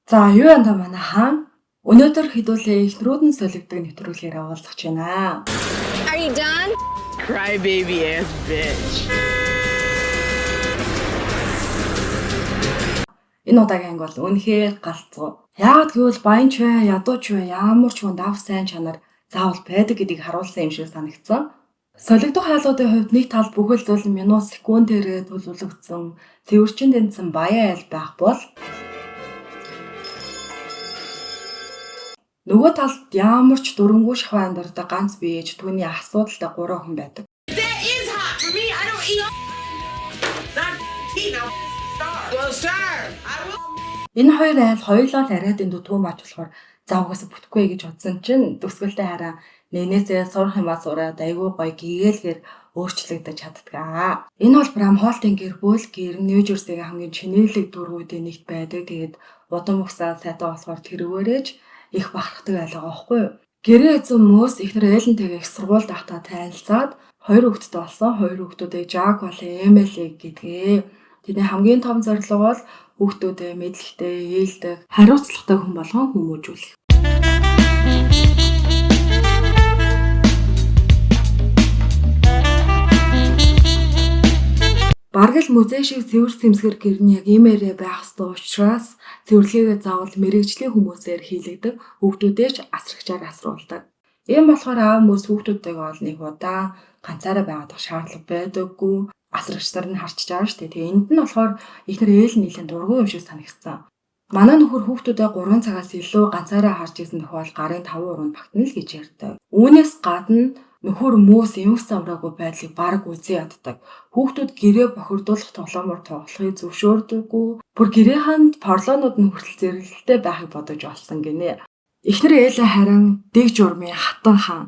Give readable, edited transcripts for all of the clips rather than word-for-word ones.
За юу яа та манай хаан өнөөдөр хэдүүлээ эхнэрүүд нь солигддог нэвтрүүлгээр уулзах гэж байна. Are you done? Crybaby ass bitch. Энэ удаагийн анги бол үнэхээр галзуу. Яагаад гэвэл баян ч вэ, ядуу ч вэ, ямар ч хүн дав сайн чанар заавал байдаг гэдгийг харуулсан юм шиг санагдсан. Солигдох хайлуудын хувьд нэг тал бүхэл зүйл минут секундээр төлөвлөгдсөн, цэвэрчин тэнцсэн баян айл байх бол нөгөө талд ямар ч дөрөнгөө шахуу амьдардаг ганц биеж түүний асуудалтай 3 хүн байдаг. That is hot for me. I don't eat. Not eat no star. Go star. Энэ хоёр айл хоёулаа л арайдын дутуу маж болохоор завгаас бүтэхгүй гэж бодсон чинь төгсгөлдөө хараа нэнээсээ сурах юмаа сураад айгүй гоё гэгээлгээр өөрчлөгдөж чаддгаа. Энэ бол Брамхолтын гэр бүл гэр Нью-Жерсигийн хамгийн чинэлэг дөрвүүдийн нэгт байдаг. Тэгээд удам угсаа сайтай болохоор тэрвэрэж их бахархдаг айлгаа байхгүй юу? Гэрээ эзэн мөс ихнэр Эллентэйгээ их сургуульд ахтаа танилцаад 2 хүүхэдтэй болсон. 2 хүүхдүүдийг Жак болон Эмили гэдгээ. Тэдний хамгийн том зорилго бол хүүхдүүдээ мэдлэгтэй, ээлдэг, хариуцлагатай хүн болгон хүмүүжүүлэх. Бараг л музей шиг цэвэр сэмсгэр гэр нь яг иймээрээ байх ёстой учраас цэвэрлэгээ заавал мэрэгжлийн хүмүүсээр хийлэгдэг, хүүхдүүдээ ч асрагчаар асруулдаг. Ийм болохоор аав мөс хүүхдүүдтэйгээ ол нэг удаа ганцаараа байгаад шаардлага байдаггүй. Асрагчдаар нь харчиж байгаа шүү дээ. Тэгээ энд нь болохоор ихнэр ээл нийлэн дургүй юм шиг санагдсан. Манай нөхөр хүүхдүүдээ 3 цагаас илүү ганцаараа харж исэн тохиол гарын 5 уруунд багтана л гэж ярьдаг. Үүнээс гадна нөхөр мөс эмх замраагүй байдлыг бараг үзий яддаг. Хүүхдүүд гэрээ бохирдуулах тоглоомор тоглохыг зөвшөөрдөггүй. Бүр гэрэхэнд порлоонууд нь хүртэл зэрэглэлтэй байхыг бодож олсон гинэ. Эхнэр ээлээ харин дэг журмын хатан хаан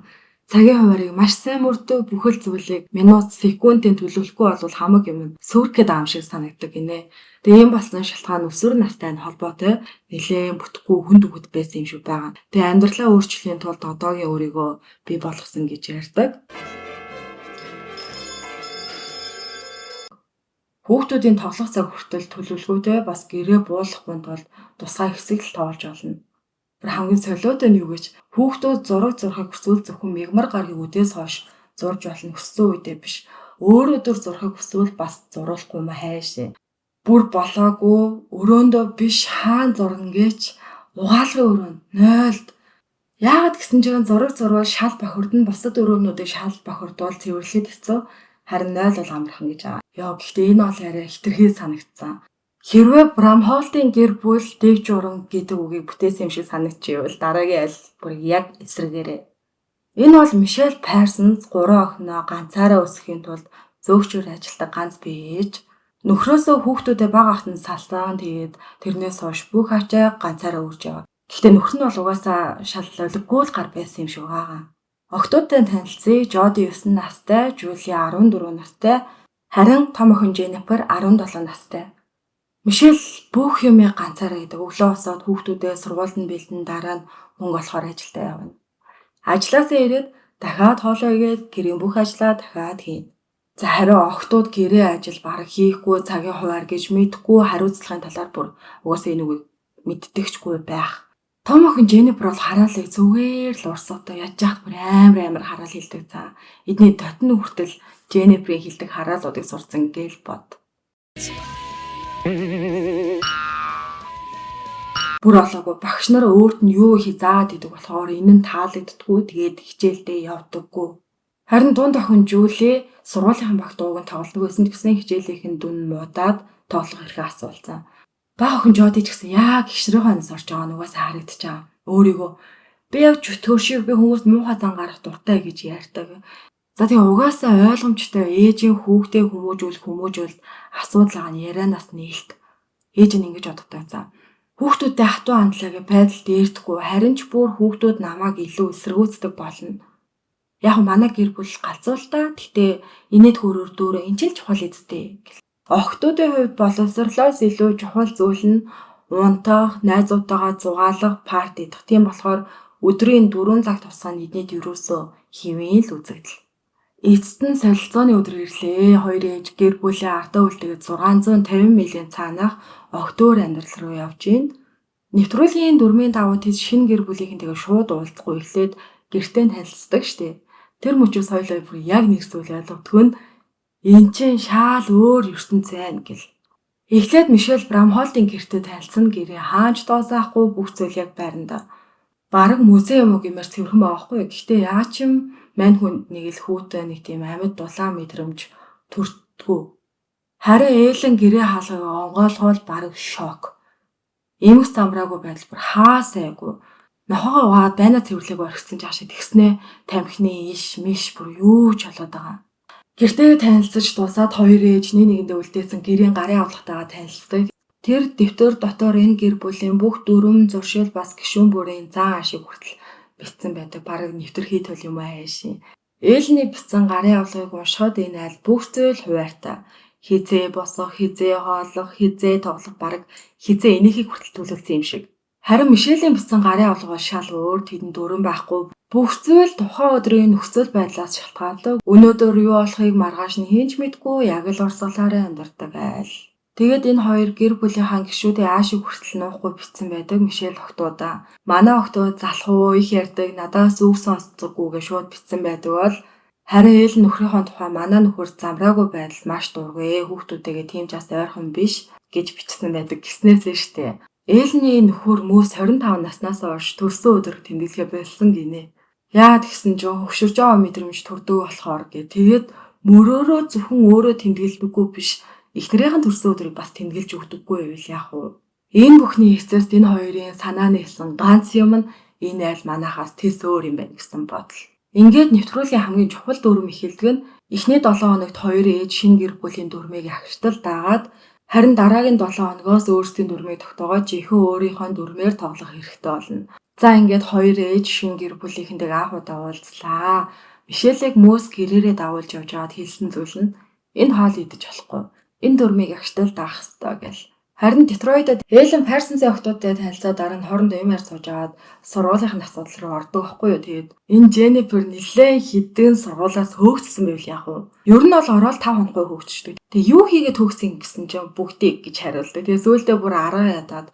цагийн хуваарийг маш сайн мөрдөө бүхэл зүйлийг минут секундын төлөвлөхгүй бол хамаг юм сүрхэд аам шиг санагддаг гинэ. Тэгээ юм болсон шалтгаан өсвөр настай нь холбоотой нэлээд бүтггүй хүнд үгэд байсан юм шиг байгаа. Тэгээ амьдралаа өөрчлөхийн тулд одоогийн өөрийгөө бий болгосон гэж ярьдаг. Хүүхдүүдийн тоглох цаг хүртэл төлөвлөгөөтэй бас гэрээ буулгахгүй тулд тусгай хэсэг л тоолж олно. Хамгийн солиотой нь юу гэж хүүхдүүд зураг зурхыг хүсвэл зөвхөн мигмар гаргийн үдээс хойш зурж болно хүссэн үедээ биш. Өөр өдөр зурхыг хүсвэл бас зурулахгүй юм хайшээ. Бүр болоогүй өрөөндөө биш хаан зурган гэж угаалгын өрөөнд 0-д. Яагаад гэсэн чинь зураг зурвал шал бохирдно бусад өрөөнүүдийг шал бохирдуул цэвэрлэхэд хэцүү. Харин 0 бол амархан гэж байгаа. Яа гэхдээ энэ бол арай хитрхий санагдсан. Хэрвээ Брамхолтын гэр бүл дэг журам гэдэг үгийг бүтээсэн юм шиг санагдчихвэл дараагийн айл бүр яг эсрэгээрээ. Энэ бол Мишель Парсонс 3 охиноо ганцаараа өсгөхийн тулд зөөгчөөр ажилдаг ганц бие ээж. Нөхрөөсөө хүүхдүүдээ бага ахтан салсан. Тэгээд тэрнээс хойш бүх ачаа ганцаараа үрж яваа. Гэхдээ нөхөр нь бол угаасаа шал олиггүй л гар байсан юм шиг байгаа. Охтуудтай танилцъя. Жоди 9 настай, Жули 14 настай, харин том охин Женнифер 17 настай. Мишель бүх юмыг ганцаараа хийдэг. Өглөө босоод хүүхдүүдээ сургуульд нь бэлдэн дараа нь мөнгө олохоор ажилдаа явна. Ажлаасаа ирээд дахиад хоолоо игээд гэрийн бүх ажлаа дахиад хийнэ. За харин охтууд гэрээ ажил бараг хийхгүй, цагийн хуваар гэж мэдэхгүй, хариуцлагын талаар бүр угаасаа энэ үгийг мэддэгчгүй байх. Том охин Женнифер бол хараалыг зүгээр л урсгатай яаж яах бүр амар хараал хэлдэг цаа. Эдний дотны хүртэл Женниферийн хэлдэг хараалуудыг сурцсан гээл бод. Бүр олоогүй багш нар өөрт нь юу хий заадаг гэдэг болохоор энэ нь таалагддаггүй тэгээд хичээлдээ явдаггүй. Харин дунд охин Жули сургуулийн багт дууг нь тоглодог байсан гэсэн хичээлийнхэн дүн муудаад тоглох хэрэг асуулцсан. Бага охин Жоди ч гэсэн яг гişрийн хонос орж байгаа нугаас харагдчихаа. Өөрийгөө би яг чөтгөршиг би хүмүүст муухай зан гарах дуртай гэж ярьдаг. За тэгээ угаасаа ойлгомжтой ээжийн хүүхдээ хүмүүжүүл асуудал байгаа нь ярианаас нээлт. Ээж нь ингэж боддог за. Хүүхдүүдтэй хатуу хандлагыг байдалд дээрдэхгүй харин ч бүр хүүхдүүд намайг илүү эсэргүүцдэг болно. Яг манай гэр бүл галзуу л та. Гэтэ инээд хөрөөр дөөрөө энэ ч л чухал эзтэй. Охтуудын хувьд боловсрлоос илүү чухал зүйл нь унтах, найзуудтайгаа зугаалах, парти идэх. Тийм болохоор өдрийн 4 цаг тусгай эднийд ерөөсөө хэвэн л үзэгдэл. Эцэст нь солилцооны өдөр ирлээ. Хоёр ээж гэр бүлийн ардаа үлдээгээд 650 милийн цаанах огтөөр амьдрал руу явж гин. Нэвтрүүлгийн дүрмийн давуу тэд шинэ гэр бүлийнхэнтэйгээ шууд уулзахгүй эхлээд гэртээ танилцдаг штеп. Тэр мөчөө соёлоо бүр яг нэг зүйл ойлгодгүй нь энэ чинь шал өөр ертөнц байна гэл. Эхлээд Мишель Брамхолтын гэртээ танилцсан гэрээ хаанч доосаахгүй бүх зүйл яг байранда. Бараг музей юм уу гэмээр цэвэрхэн байхгүй. Гэхдээ яа ч юм мань хүнд нэг л хүүтэй нэг тийм амьд дулаан мэдрэмж төртгөө. Харин ээлэн гэрээ хаалгыг онгойлгоод бараг шок. Эмх замраагүй байдал бүр хаа сайгүй. Нохоогоо угаад байна цэвэрлэг орхисон жаашаа тэгснэ тамхины иш миш бүр юу ч болоод байгаа. Гэртээ танилцаж дуусаад хоёр ээж нэгэндээ үлдээсэн гэрийн гарын авлагтайгаа танилцдаг. Тэр дэвтэр дотор энэ гэр бүлийн бүх дүрм зуршил бас гишүүн бүрийн зан ашиг хүртэл бичсэн байдаг. Бараг нэвтэрхий төл юм аашийн. Ээлний бичсэн гарын авлагыг уншихад энэ аль бүх зүйл хуваартай. Хизээ босох, хизээ хооллох, хизээ тоглох бараг хизээ энийхийг хүртэл төлөвлөсөн юм шиг. Харин Мишелийн бичсэн гарын авлага бол шал өөр. Тэдэнд дүрэн байхгүй. Бүх зүйл тухайн өдрийн нөхцөл байдлаас шалтгаалдаг. Өнөөдөр юу болохыг маргааш нь хэн ч мэдгүй яг л урсгалаараа амьдардаг айл. Тэгээд энэ хоёр гэр бүлийнхаа гишүүдийн аашиг хүртэл нуухгүй бичсэн байдаг. Мишель октоудаа манай октод залхуу их ярьдаг, надаас үг сонсдоггүйгээ шууд бичсэн байдаг бол харин ээл нөхрийнхөө тухай манай нөхөр замраагүй байдал маш дургүй. Хүүхдүүдтэйгээ тийм ч бас ойрхон биш гэж бичсэн байдаг гиснээсээ штэ. Ээлний нөхөр мөс 25 наснаас хойш төрсөн өдөр тэмдэглэгээ болсон гинэ. Яагаад гэсэн ч хөвшөрж байгаа мэдрэмж төрдөг болохоор гэ. Тэгээд мөрөөрөө зөвхөн өөрөө тэмдэглэдэггүй биш. Эхнэрийнхэн төрсөн өдрийг бас тэмдэглэж өгдөггүй байвал яах вэ? Энэ бүхний эцэст энэ хоёрын санаа нийлсэн ганц юм нь энэ айл манахаас тэс өөр юм байна гэсэн бодол. Ингээд нэвтрүүлгийн хамгийн чухал дүрм эхэлдэг нь эхний 7 хоногт хоёр ээж шинэ гэр бүлийн дүрмийг агштал дагаад харин дараагийн 7 хоногоос өөрсдийн дүрмийг тогтоогоод жинхэнэ өөрийнхөө дүрмээр тоглох хэрэгтэй болно. За ингээд хоёр ээж шинэ гэр бүлийнхэнтэйг анх удаа уулзлаа. Мишелийг мөс гэрээрээ дагуулж явж байгаад хэлсэн зүйл нь энэ хоол идэж болохгүй. Энэ дүрмийг агштал даах ёстой гэл. Харин Детройтод Эллен Парсонсын октодтой танилцаад дараа нь хоорондоо юм яар сууж аваад сургуулийнхын асуудал руу ордог байхгүй юу. Тэгээд энэ Дженнифер нэлээд хідэн сургуулаас хөөгдсөн байвал яах вэ? Ер нь бол ороод 5 хоноггүй хөөгдчихдөг. Тэгээд юу хийгээд хөөгсөн гэсэн чинь бүгдийг гэж хариулдаг. Тэгээд сүүлдээ бүр араа ядаад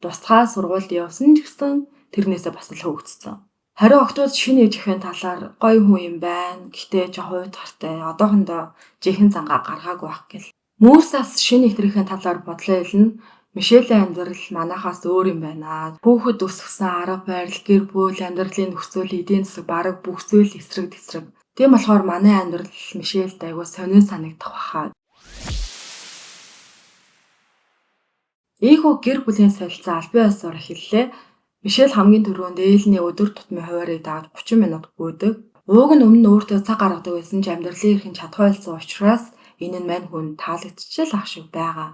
тусгай сургуульд явсан ч гэсэн тэрнээсээ бас л хөөгдсөн. Харин октод шинэ ээжийнхээ талаар гоё хүн юм байна. Гэхдээ жоо хуйдгартай. Одоохондоо жинхэнэ зангаа гаргаагүй байх гэл. Мөсас шинэ ихнэрийнхээ талаар бодлоо хэлнэ. Мишелийн амьдрал манахаас өөр юм байна. Хүүхэд өсгсөн арга барил, гэр бүл, амьдралын нөхцөл, эдийн засаг бараг бүх зүйл эсрэг тесрэг. Тийм болохоор манай амьдрал Мишельд айгүй сонин санагдах баха. Ийхүү гэр бүлийн солилцоо албан ёсоор эхэллээ. Мишель хамгийн түрүүнд ээлний өдөр тутмын хуваарийг дагаад 30 минут гүйдэг. Ууг нь өмнө нь өөртөө цаг гаргадаг байсан ч амьдралын эрхийн чадхай болсон учраас энэ нь мань хүн таалагдчихл ах шиг байгаа.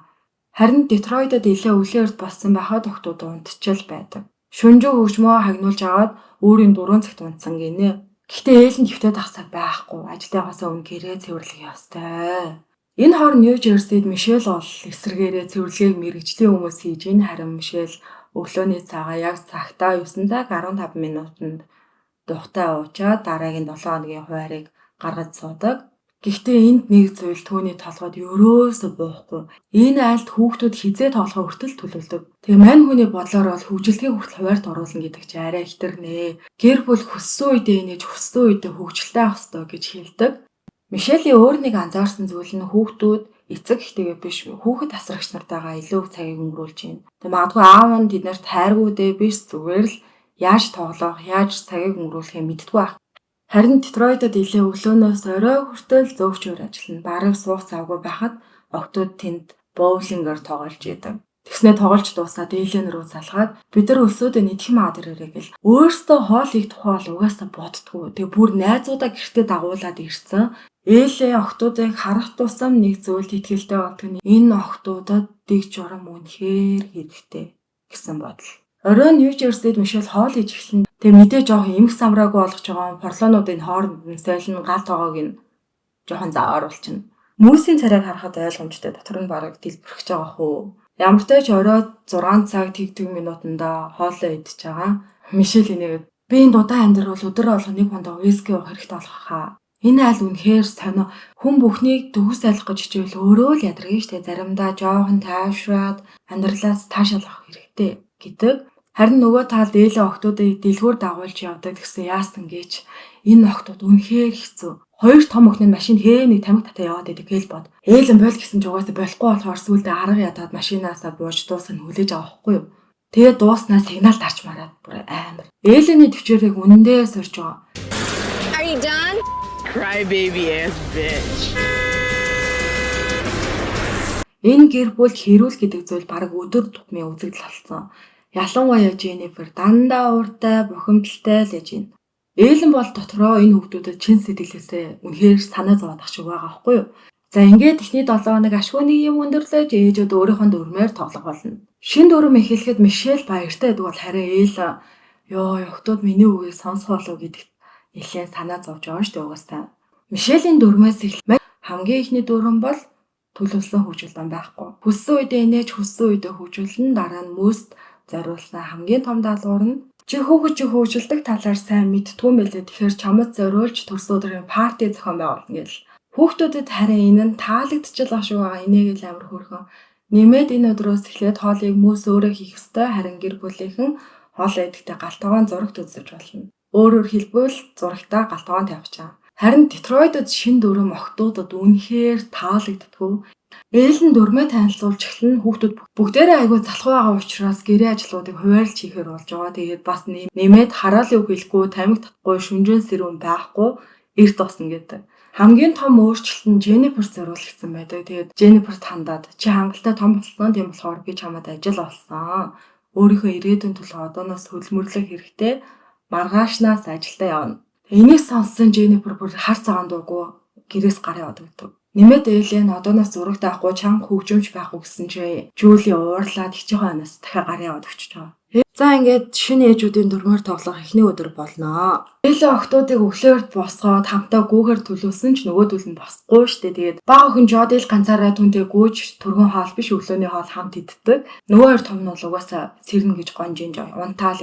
Харин Детройтод илээ өвлийн өрт болсон байхад октод унтчил байдаг. Шүнжүү хөгжмөө хагнуулж аваад өөрийн 4 цагт унтсан гинэ. Гэхдээ ээлэн твтэй дах цаг байхгүй. Ажилд явахаас өмнө гэрээ цэвэрлэх ёстой. Энэ хор Нью-Жерсид Мишель бол эсрэгээрээ цэвэрлэгийг мэргэжлийн хүмүүс хийж ийн. Харин Мишель өглөөний цагаа яг цагтаа 9:15 минутанд духтай уучаад дараагийн 7 хоногийн хуваарийг гаргаж суудаг. Гэхдээ энд нэг зүйл түүний толгойд ерөөсөө буухгүй. Энэ айлд хүүхдүүд хизээ тоглохоо хүртэл төлөвлөдөг. Тэгээ мань хүний бодлоор бол хөгжилтийн хүртэл хуваарьт оруулна гэдэг чинь арай хитэрнэ. Гэр бүл хүссэн үедээ инээж хүссэн үедээ хөгжилтэй авах ёстой гэж хэлдэг. Мишелийн өөр нэг анзаарсан зүйл нь хүүхдүүд эцэг эхтэйгээ биш хүүхэд асрагч нартайгаа илүү цагийг өнгөрүүлж байна. Тэгээ магадгүй аав нь тэднэрт хайргүй дээ биш зүгээр л яаж тоглох, яаж цагийг өнгөрүүлэхээ мэддэггүй байх. Харин Детройтод илээ өглөөнөөс орой хүртэл зөөвчөөр ажиллана. Бараг суух завгүй байхад октод тэнд боулингээр тоглож идэг. Тэгснээ тоглож дуусаад ээлэн рүү залгаад бид нар өлсөөдөө нэдэх маад ирээрэй гэл. Өөрөөсөө хоолыг тухай бол угаасаа боддгоо. Тэгээ бүр найзуудаа гэртээ дагуулад ирсэн. Ээлээ октодыг харах тусам нэг зүйлд итгэлтэй болдог нь энэ октодод дэг журам үнэхээр хэрэгтэй гэсэн бодол. Оройн Нью-Жерсид Мишель хоол хийж эхлэн. Тэгээ мэдээ жоохон эмх самраагүй болгож байгаа порлоонуудын хооронд нь сойлн гал тоогоог нь жоохон зааруулчихна. Мөсийн царайг харахад ойлгомжтой дотор нь бараг дэлбэрч байгаа хөө. Ямар ч тач орой 6 цаг тэгдэг минутанда хоолоо идчихэж байгаа. Мишель энийг би энэ дудаа амьдрал бол өдөр болгоо нэг хондоо виски уух хэрэгтэй болох хаа. Энэ айл үнэхээр сонио. Хүн бүхнийг төгс айлах гэж хичээл өөрөө л ядарган штэ. Заримдаа жоохон тайвшраад амьдралаас таашаалах хэрэгтэй гэдэг. Харин нөгөө талд ээлээ охтуудыг дэлгүүр дагуулж явдаг гэсэн яасан гэж энэ охтууд үнэхээр хэцүү. Хоёр том охин нь машин нэг тамхи татаа яваад идэг гээл бод. Ээлэн бол гэсэн ч угаасаа болохгүй болохоор сүүлдээ арга ядаад машинаасаа бууж дуусна хүлээж авахгүй юу. Тэгээд дууснаа сигнал тарч мараад бүр амар. Ээлэний төвчээрийг үнэндээ сорж байгаа. Are you done? Cry baby ass bitch. Энэ гэр бүл хэрүүл гэдэг зүйл бараг өдөр тутмын үзэгдэл болсон. Ялангуяа Jennifer дандаа ууртай, бухимдалтай л яж байна. Ээлэн бол дотроо энэ хүүхдүүдэд чин сэтгэлээсээ үнэхээр санаа зовоод ах шиг байгаа байхгүй юу? За ингээд эхний 7 хоног ашгүй нэг юм өндөрлөөж ээжүүд өөрийнхөө дүрмээр тоглох болно. Шин дүрм эхлэхэд Мишель баяртай байдаг бол харин Ээл ёо охтууд миний үгийг сонсох болов гэдэгт нэлээд санаа зовж байгаа шүү дээ угаасаа. Мишелийн дүрмээс эхлэх хамгийн ихний дүрм бол төлөвлөсөн хөгжүүлэлт байхгүй. Хүссэн үедээ инээж хүссэн үедээ хөгжүүлэн дараа нь мөст зориулсан хамгийн том даалгавар нь чи хөгжүүлдэг талаар сайн мэдтгүй юм байлээ. Тэгэхээр чамд зориулж төрсөн өдрийн парти зохион байгуулна гэл. Хүүхдүүдэд харин энэ нь таалагдчихлаа шүү байгаа. Энийгэл амар хөөрхөн. Нэмээд энэ өдрөөс эхлээд хоолыг мөс өөрөө хийх ёстой. Харин гэр бүлийнхэн хоол идэхдээ галтгоон зурагт үзэж болно. Өөрөөр хэлбэл зурагтаа галтгоон тавьчихаа. Харин Детройтод шин дүрм охтуудад үнэхээр таалагддаггүй. Ээлэн дүрмээ танилцуулж эхлэн хүүхдүүд бүгдээрээ айгүй залхуу байгаа учраас гэрээ ажлуудыг хуваарлж хийхээр болж байгаа. Тэгээд бас нэмээд хараалын үг хэлэхгүй, тамхи татахгүй, шүнжэн сэрүүн байхгүй эрт босна гэдэг. Хамгийн том өөрчлөлт нь Jennifer зориулагдсан байдаг. Тэгээд Jennifer хандаад чи хангалттай том болсон. Тийм болохоор би чамд ажил олсон. Өөрийнхөө ирээдүйн төлөө одооноос хөлмөрлөх хэрэгтэй. Маргаашнаас ажилдаа явна. Энийг сонссон Jennifer бүр хар цагаан дуугүй гэрээс гараа явдаг. Нэмээд Эйлэн одооноос зурагт авахгүй чанга хөгжимж байхгүй гэсэн чи Жули уурлаад хичээх хойноос дахиад гараа яваад өчөж байгаа. За ингээд шинэ ээжүүдийн дүрмээр тоглох эхний өдөр болноо. Эйлэн охтуудыг өглөөрт босгоод хамтаа гүүхээр төлөвсөн ч нөгөө төлөв нь босхгүй штэ. Тэгээд баг охин Жодил ганцаараа түнтэй гүйж түргэн хоол биш өглөөний хоол хамт иддэг. Нөгөө хоёр том нь бол угаасаа сэрнэ гэж гонжинж унтаал.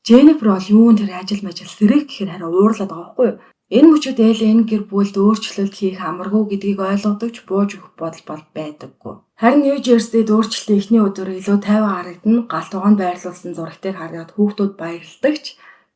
Jennifer бол юун тэр ажил сэрэг гэхээр хараа уурлаад байгаа байхгүй юу? Энэ мөчөд Эйлэн гэр бүлд өөрчлөлт хийх амаргүй гэдгийг ойлгодог ч бууж өгөх бодол байдаггүй. Харин Нью Жерсид өөрчлөлтийн эхний өдөр илүү тайван харагдана. Галтгоонд байрлуулсан зурагтыг хараад хүүхдүүд баярлдагч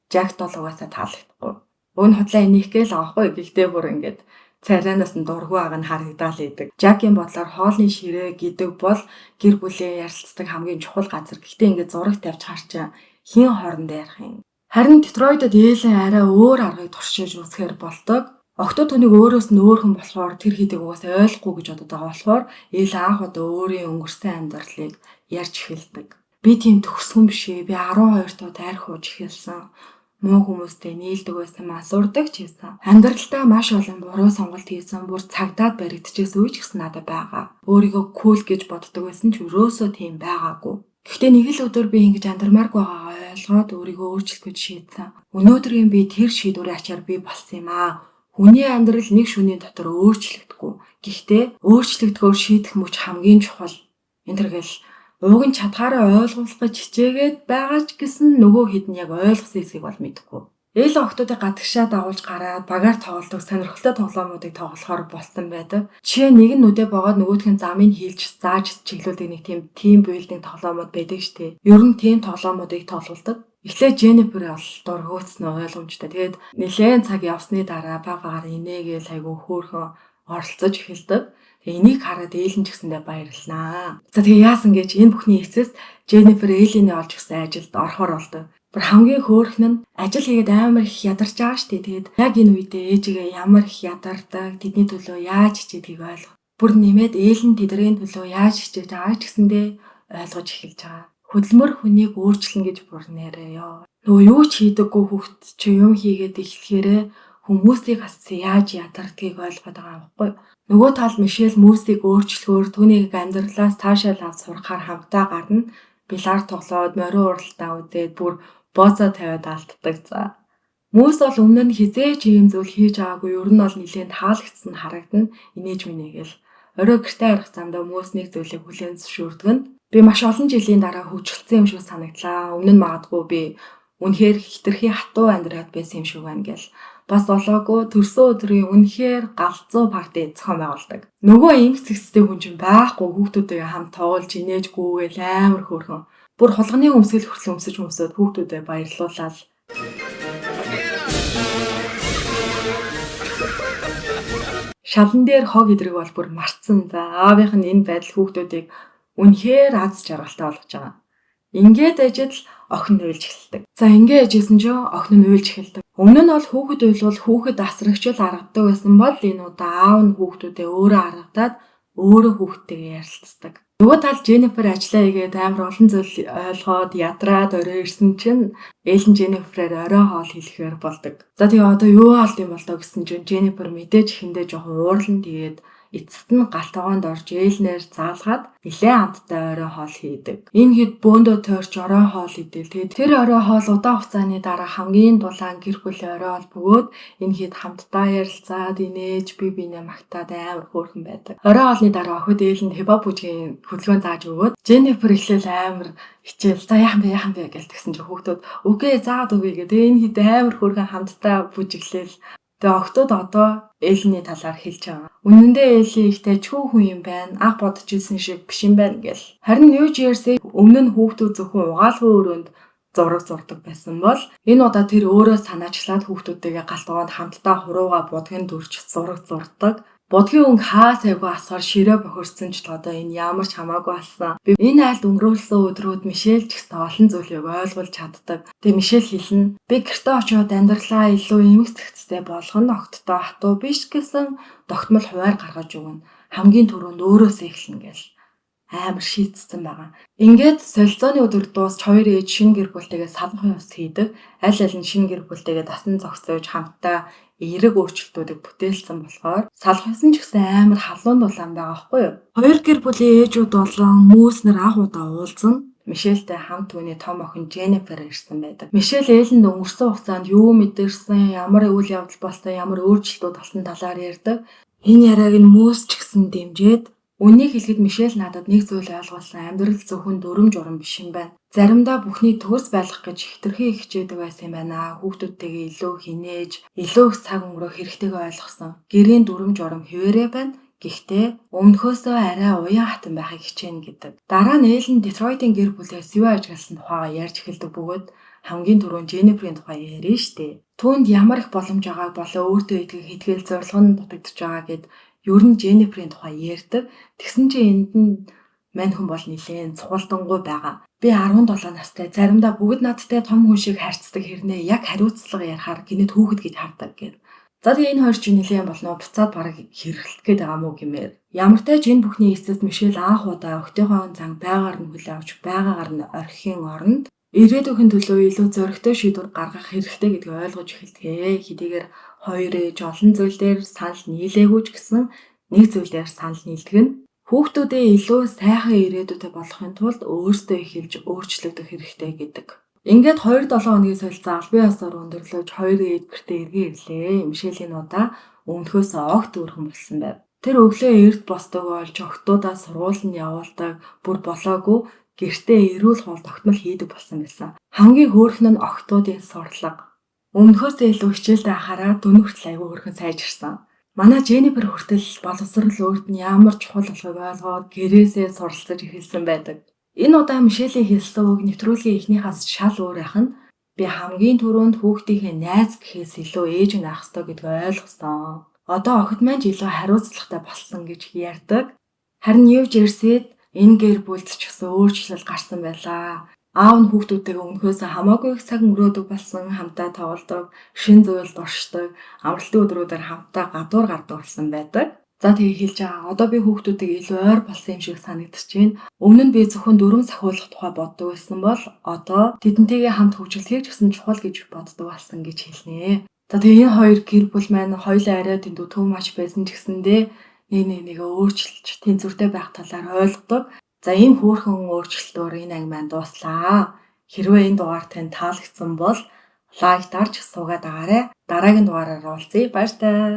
Жакт бол угаасаа таалагдахгүй. Өн худлаа энийх гээл авахгүй. Гэхдээ бүр ингээд царайнаас нь дургүй аг нь харагдаал идэг. Жакийн бодлоор хоолны ширээ гэдэг бол гэр бүлийн ярилцдаг хамгийн чухал газар. Гэхдээ ингээд зураг тавьж харчаа хин хоорондоо ярих юм. Харин Детройтод Эйлэн арай өөр аргыг туршиж үзэхээр болдог. Охтууд түүнийг өөрөөс нь өөрхөн болохоор тэр хийдэг угаасаа ойлгохгүй гэж бодод байгаа болохоор Эйлэн анх удаа өөрийн өнгөрсөн амьдралыг ярьж эхэлдэг. Би тийм төгсгөн биш ээ. Би 12 дуу дайр хууж эхэлсэн. Муу хүмүүстэй нийлдэг байсан, масурдаг ч байсан. Амьдралдаа маш олон буруу сонголт хийсэн, бүр цагдаад баригдчихсэн үе ч гэсэн надад байгаа. Өөрийгөө кул гэж боддог байсан ч өрөөсөө тийм байгаагүй. Гэхдээ нэг л өдөр би ингэж андармааргүй байгаагаа ойлгоод өөрийгөө өөрчлөх гэж шийдсэн. Өнөөдрийн би тэр шийдвэрийн ачаар би болсон юм аа. Хүний амьдрал нэг шөнийн дотор өөрчлөгдөхгүй. Гэхдээ өөрчлөгдөхөөр шийдэх мөч хамгийн чухал. Энтергээл ууг нь чадхаараа ойлгох гэж хичээгээд байгаа ч гэсэн нөгөө хэд нь яг ойлгосон эсэхийг бол мэдэхгүй. Эйлэн охтуудыг гадагшаа дагуулж гараад багаар тоглодог сонирхолтой тоглоомуудыг тоглохоор болсон байдаг. Жишээ нэг нь нүдэ богоод нөгөөх нь замыг хийлж зааж чиглүүлдэг нэг team building тоглоомод байдаг штэ. Ер нь team тоглоомуудыг тоглолдог. Эхлээд Jennifer бол дургуутсан ойлгомжтой. Тэгээд нэлээд цаг явсны дараа багаар инээгээл айгүй хөөрхөн оролцож эхэлдэг. Тэгээ энийг хараад Эйлэн ч гэсэндээ баярлнаа. За тэгээ яасан гэж энэ бүхний эцэс Jennifer Эйлэний олж өгсөн ажилд орохоор болдог. Бүр хамгийн хөөрхөн нь ажил хийгээд амар их ядарч байгаа штэ. Тэгээд яг энэ үедээ ээжигээ ямар их ядардаг, тэдний төлөө яаж хичээдгийг ойлгох. Бүр нэмээд Эйлэн тэдний төлөө яаж хичээж байгааг ч гэсэндээ ойлгож эхэлж байгаа. Хөдөлмөр хүнийг өөрчлөн гэж бүр нэрээ ёо. Нөгөө юу ч хийдэггүй хүүхд чи юм хийгээд эхлэхээрээ хүмүүсийг бас яаж ядардгийг ойлгоод байгаа юм байхгүй. Нөгөө талд Мишель мөсийг өөрчлөхөөр түүнийг амьдралаас таашаал авч сурахаар хамтаа гарна. Билар тоглоод морио уралтаа үзээд бүр бозоо тавиад алддаг за. Мөс бол өмнө нь хизээч ийм зүйл хийж байгаагүй ер нь бол нэлээд таалагдсан харагдана. Инээж минийгэл орой гэртээ харах замдаа мөс нэг зүйлийг хүлээн зөвшөөрдөг нь би маш олон жилийн дараа хөгжөлдсөн юм шиг санагдлаа. Өмнө нь магадгүй би үнэхээр хитрхи хатуу амьдраад байсан юм шиг байна гэл. Бас болоогүй төрсөн өдрийн үнэхээр галзуу парти зохион байгуулдаг. Нөгөө эмх цэгцтэй хүн чинь байхгүй хүүхдүүдтэйгээ хамт тоглож инээж гүүгээл амар хөөрхөн. Бүр хулганы өмсгөл хүртэл өмсөж өмсөд хүүхдүүдэд баярлуулаад шалан дээр хог идрэг бол бүр марцсан. За аавынх нь энэ байдал хүүхдүүдийг үнэхээр аз жаргалтай болгож байгаа. Ингээд ажил охин уйлж эхэлдэг. За ингээд ажижсэн чинь охин нь уйлж эхэлдэг. Өмнө нь бол хүүхэд уйлвал хүүхэд асрагчл аргадаг байсан бол энэ удаа аав нь хүүхдүүдээ өөрөө аргадаад өөрөө хүүхдтэйгээ ярилцдаг. Нөгөө тал Женнифер ажиллаа игээд амар олон зүйл ойлгоод ядраад орой ирсэн чинь ээлж нь Женниферээр орой хоол хэлэхээр болдог. За тэгээ одоо юу хаалт юм бол тоо гэсэн чинь Женнифер мэдээж ихэндээ жоохон уурлан тэгээд эцэст нь галтгоонд орж ээлнээр заалгаад нилээн амттай орой хоол хийдэг. Энэ хэд бөөндөө тойрч орой хоол идэл. Тэгээд тэр орой хоол удаан хугацааны дараа хамгийн дулаан гэр бүлийн орой хоол бөгөөд энэ хэд хамтдаа ярилцаад инээж бие биенээ магтаад амар хөөрхөн байдаг. Орой хоолны дараа охид ээлэнд хипхоп бүжгийн хөдөлгөөн зааж өгөөд Женнифер ихлээл амар хичээл за яахан бэ гэж тэгсэн чинь хүүхдүүд үгүй заагаад өгье гэдэг. Энэ хэд амар хөөрхөн хамтдаа бүжиглээл. Тэгээ охтууд одоо Эллений талаар хэлж байгаа. Үнэн дээр Элли ихтэй чүү хүн юм байна. Анх бодож ирсэн шиг биш юм байна гэл. Харин Нью Жерси өмнө нь хүүхдүүд зөвхөн угаалгын өрөөнд зураг зурдаг байсан бол энэ удаа тэр өөрөө санаачлаад хүүхдүүдтэйгээ галтгоонд хамтдаа хурууга будгийн дүрч зураг зурдаг. Будгийн өнгө хаа сайгүй асгаар ширээ бохирдсон ч одоо энэ ямар ч хамаагүй алсан. Би энэ айлд өнгөрүүлсэн өдрүүд Мишель ч гэсэн олон зүйлийг ойлгуулж чаддаг. Тэгээ Мишель хэлнэ. Би гэртээ очиод амьдралаа илүү эмх зэгцтэй болгоно огттой хатуу биш гэсэн тогтмол хуваар гаргаж өгнө. Хамгийн түрүүнд өөрөөсөө эхэлнэ гэл. Амар шийдсэн байгаа. Ингээд солилцооны өдөр дуусч хоёр ээж шинэ гэр бүлтэйгээ салгахын ус хийдэг. Аль аль нь шинэ гэр бүлтэйгээ дасан зогсоож хамтдаа эерэг өөрчлөлтүүдийг бүтээлсэн болохоор салхисан ч гэсэн амар халуун дулаан байгаа байхгүй юу? Хоёр гэр бүлийн ээжүүд болон мөөснөр анх удаа уулзсан. Мишельтэй хамт түүний том охин Женнифер ирсэн байдаг. Мишель Элленд өнгөрсөн хугацаанд юу мэдэрсэн, ямар үйл явдал болсон, ямар өөрчлөлтүүд болсон талаар ярьдаг. Энэ яриаг нь мөөс ч гэсэн дэмжиж үнийг хэлэхэд Мишель надад нэг зүйл ойлгуулсан. Амьдрал зөвхөн дүрм журам биш юм байна. Заримдаа бүхний төгс байлгах гэж хитрхи хичээдэг байсан юм байна. Хүүхдүүдтэйгээ илүү хинээж, илүү их цаг өнгөрөх хэрэгтэйгээ ойлгосон. Гэрийн дүрм журам хэвээрээ байна. Гэхдээ өмнөхөөсөө арай уян хатан байхыг хичээнэ гэдэг. Дараа нь Эллен Детройтын гэр бүлээ сэвэ ажигласан тухайга ярьж эхэлдэг бөгөөд хамгийн түрүүнд Женниферийн тухай ярьна штэ. Түүнд ямар их боломж байгааг болоо өөртөө итгэх хэтгээл зорилго нь дутагдж байгаа гэд ер нь Женниферийн тухай ярьдаг. Тэгсэн чинь энд нь мань хүн бол нилээн цугалтангуй байгаа. Би 17 настай. Заримдаа бүгд надтай том хүн шиг харьцдаг хэрнээ яг хариуцлага ярихаар гинэт хүүхэд гэж хардаг гэв. За тэгээ энэ хоёр чинь нилээн болно буцаад бараг хэрэглэх гээд байгаа мó гэмээр. Ямар ч тач энэ бүхний эцэст Мишель анх удаа охтойгоо зан байгаар нь хүлээ авч байгаагаар нь орхихийн оронд ирээдүйн төлөө илүү зөрөгтэй шийдвэр гаргах хэрэгтэй гэдгийг ойлгож эхэлдэг. Хэдийгээр хоёр ээж олон зүйл дээр санал нийлээгүй ч гэсэн нэг зүйл дээр санал нийлдэг нь хүүхдүүдээ илүү сайхан ирээдүйтэй болгохын тулд өөрсдөө эхэлж өөрчлөгдөх хэрэгтэй гэдэг. Ингээд 2-7 хоногийн солилцоо албан ёсоор өндөрлөж хоёр ээж гэртээ эргээ ирлээ. Мишелийн удаа өмнөхөөс огт өөрхөн болсон байв. Тэр өглөө эрт босдог болж охтуудаа сургууль нь явуулдаг, бүр болоогүй гэртээ эрүүл хоол тогтмол хийдэг болсон байсан. Хамгийн хөөрхөн нь охтуудын сурлага. Өмнөхөөсөө илүү хичээлтэй анхаараад дөнөв хүртэл аягүй хөрхөн сайжирсан. Манай Женнифер хүртэл боловсрал өөрт нь ямар чухал болохыг ойлгоод гэрээсээ суралцаж эхэлсэн байдаг. Энэ удаа Мишелийн хэлсэн үг нэвтрүүлгийн эхнийхээс шал өөр байх нь би хамгийн түрүүнд хүүхдийнхээ найз гэхээс илүү ээж нь ах ёстой гэдгийг ойлгосон. Одоо охид маань илүү хариуцлагатай болсон гэж ярьдаг. Харин Нью Жерсид энэ гэр бүлд ч гэсэн өөрчлөлт гарсан байлаа. Аав нь хүүхдүүдтэйгээ өмнөхөөсөө хамаагүй их цаг өнгөрөөдөг болсон, хамтдаа тоглодог, шин зүйл дуршдаг, амралтын өдрүүдээр хамтдаа гадуур гардаг болсон байдаг. За тэгээ хэлж байгаа. Одоо би хүүхдүүдтэйгээ илүү ойр болсон юм шиг санагдаж байна. Өмнө нь би зөвхөн дүрм сахиулах тухай боддог байсан бол одоо тэдэнтэйгээ хамт хөгжүүлэхийг ч гэсэн чухал гэж боддог болсон гэж хэлнэ. За тэгээ энэ хоёр гэр бүл маань хоёулаа арай дэндүү төв мач байсан ч гэсэндээ нэг өөрчлөлт тэнцвэртэй байх талаар ойлгодог. За ийм хөөрхөн өөрчлөлтөөр энэ анги маань дуслаа. Хэрвээ энэ дугаар танд таалагдсан бол лайк дарж суугаад агаарай. Дараагийн дугаараар уулзъя. Баяр таа.